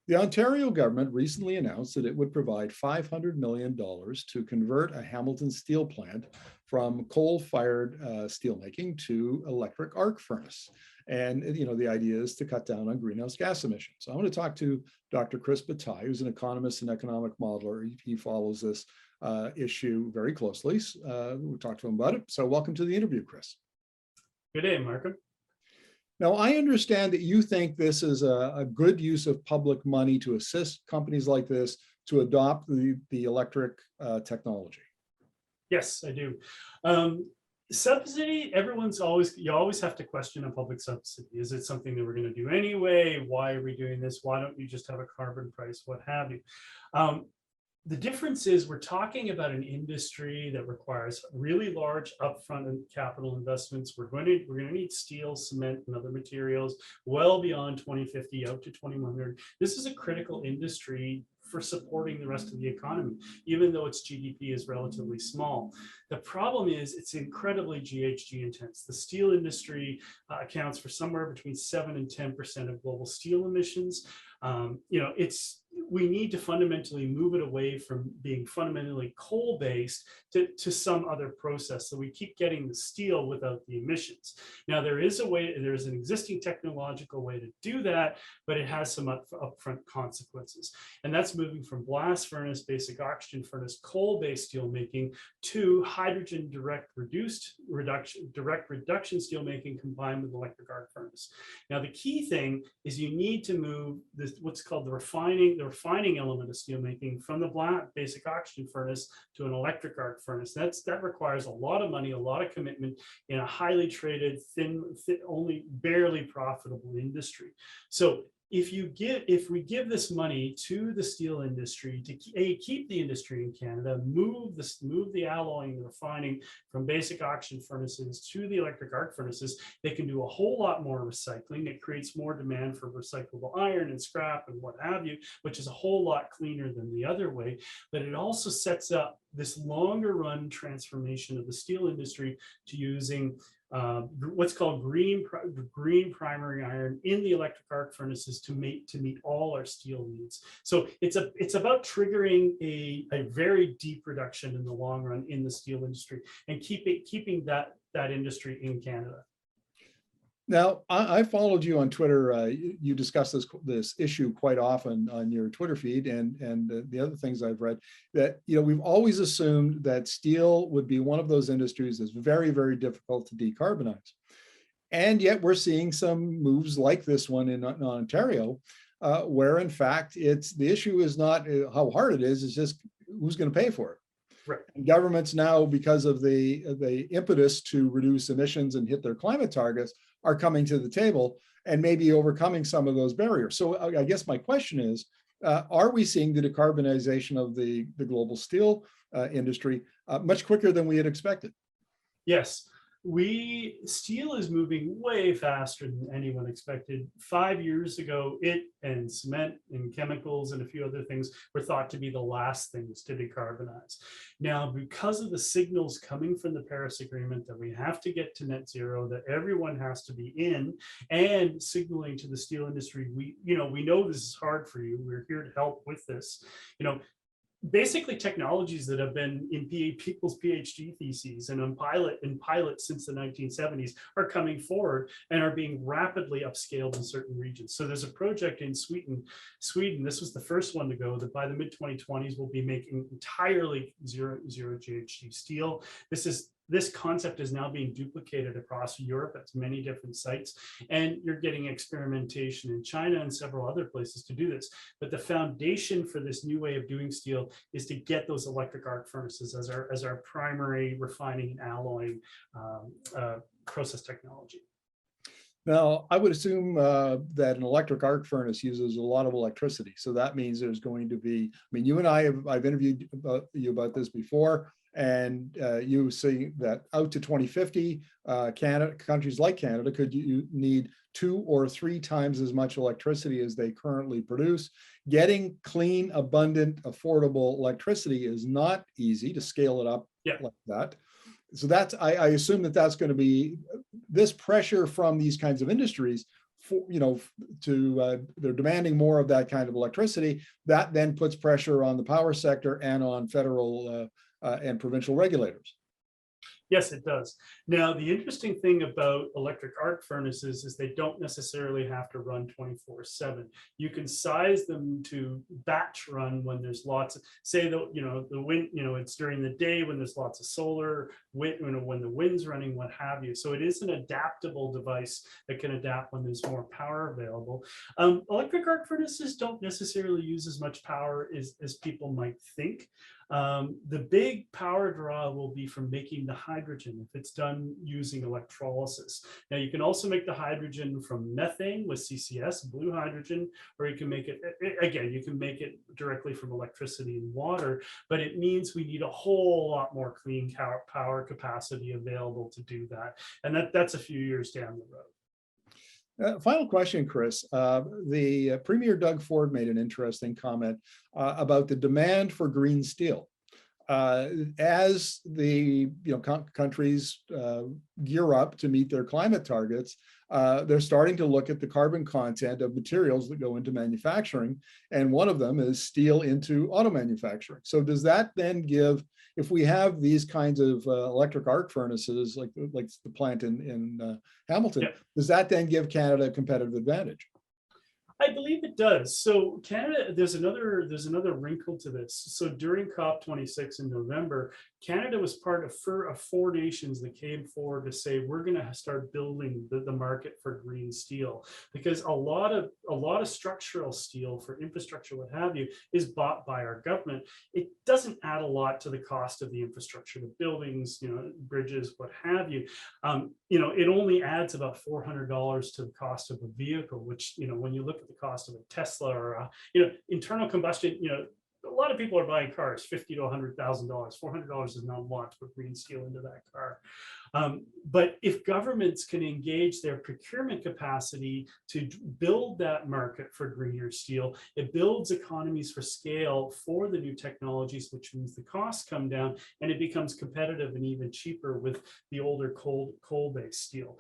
The Ontario government recently announced that it would provide $500 million to convert a Hamilton steel plant from coal-fired steelmaking to electric arc furnace. And the idea is to cut down on greenhouse gas emissions. So I want to talk to Dr. Chris Bataille, who's an economist and economic modeler. He follows this issue very closely. We'll talk to him about it. So welcome to the interview, Chris. Good day, Markham. Now, I understand that you think this is a good use of public money to assist companies like this to adopt the electric technology. Yes, I do. Subsidy, you always have to question a public subsidy. Is it something that we're going to do anyway? Why are we doing this? Why don't you just have a carbon price? What have you? The difference is we're talking about an industry that requires really large upfront and capital investments. We're going to need steel, cement, and other materials well beyond 2050 out to 2100. This is a critical industry for supporting the rest of the economy, even though its GDP is relatively small. The problem is it's incredibly GHG intense. The steel industry accounts for somewhere between 7 and 10% of global steel emissions. We need to fundamentally move it away from being fundamentally coal-based to some other process. So we keep getting the steel without the emissions. Now there's an existing technological way to do that, but it has some upfront consequences. And that's moving from blast furnace, basic oxygen furnace, coal-based steel making to hydrogen direct reduction steelmaking combined with electric arc furnace. Now the key thing is you need to move this what's called the refining element of steelmaking from the basic oxygen furnace to an electric arc furnace. That requires a lot of money, a lot of commitment in a highly traded, only barely profitable industry. So if we give this money to the steel industry to keep the industry in Canada, move the alloying, the refining from basic oxygen furnaces to the electric arc furnaces, they can do a whole lot more recycling. It creates more demand for recyclable iron and scrap and what have you, which is a whole lot cleaner than the other way. But it also sets up this longer run transformation of the steel industry to using what's called green primary iron in the electric arc furnaces to meet all our steel needs. So it's about triggering a very deep reduction in the long run in the steel industry and keeping that industry in Canada. Now, I followed you on Twitter. You discuss this issue quite often on your Twitter feed, and the other things I've read that we've always assumed that steel would be one of those industries that's very, very difficult to decarbonize, and yet we're seeing some moves like this one in Ontario, where in fact the issue is not how hard it is; it's just who's going to pay for it. Right. And governments now, because of the impetus to reduce emissions and hit their climate targets, are coming to the table and maybe overcoming some of those barriers. So I guess my question is, are we seeing the decarbonization of the global steel industry much quicker than we had expected? Yes. Steel is moving way faster than anyone expected. 5 years ago, it and cement and chemicals and a few other things were thought to be the last things to decarbonize. Now, because of the signals coming from the Paris Agreement that we have to get to net zero, that everyone has to be in, and signaling to the steel industry, we know this is hard for you. We're here to help with this. Basically technologies that have been in people's PhD theses and in pilot since the 1970s are coming forward and are being rapidly upscaled in certain regions. So there's a project in Sweden, this was the first one to go, that by the mid-2020s will be making entirely zero GHG steel. This concept is now being duplicated across Europe at many different sites, and you're getting experimentation in China and several other places to do this. But the foundation for this new way of doing steel is to get those electric arc furnaces as our primary refining and alloying process technology. Now, I would assume that an electric arc furnace uses a lot of electricity. So that means there's going to be, you and I've interviewed you about this before, and you see that out to 2050, countries like Canada could need 2 or 3 times as much electricity as they currently produce. Getting clean, abundant, affordable electricity is not easy to scale it up like that. So I assume that's going to be this pressure from these kinds of industries for, they're demanding more of that kind of electricity. That then puts pressure on the power sector and on federal and provincial regulators. Yes, it does. Now, the interesting thing about electric arc furnaces is they don't necessarily have to run 24/7. You can size them to batch run when there's lots of, say the wind, it's during the day when there's lots of solar, wind, when the wind's running, what have you. So it is an adaptable device that can adapt when there's more power available. Electric arc furnaces don't necessarily use as much power as people might think. The big power draw will be from making the hydrogen if it's done using electrolysis. Now you can also make the hydrogen from methane with CCS, blue hydrogen, or you can make it, again, you can make it directly from electricity and water, but it means we need a whole lot more clean power capacity available to do that. And that's a few years down the road. Final question, Chris. The Premier Doug Ford made an interesting comment about the demand for green steel. As the countries gear up to meet their climate targets, they're starting to look at the carbon content of materials that go into manufacturing, and one of them is steel into auto manufacturing. So does that then give, if we have these kinds of electric arc furnaces, like the plant in Hamilton, Yep. does that then give Canada a competitive advantage? I believe it does. So Canada, there's another wrinkle to this. So during COP26 in November, Canada was part of four nations that came forward to say we're going to start building the market for green steel, because a lot of structural steel for infrastructure, what have you, is bought by our government. It doesn't add a lot to the cost of the infrastructure, the buildings, bridges, what have you. It only adds about $400 to the cost of a vehicle, which, when you look at the cost of a Tesla or internal combustion, a lot of people are buying cars $50,000 to $100,000. $400 is not a lot to put green steel into that car. But if governments can engage their procurement capacity to build that market for greener steel, it builds economies for scale for the new technologies, which means the costs come down and it becomes competitive and even cheaper with the older coal-based steel.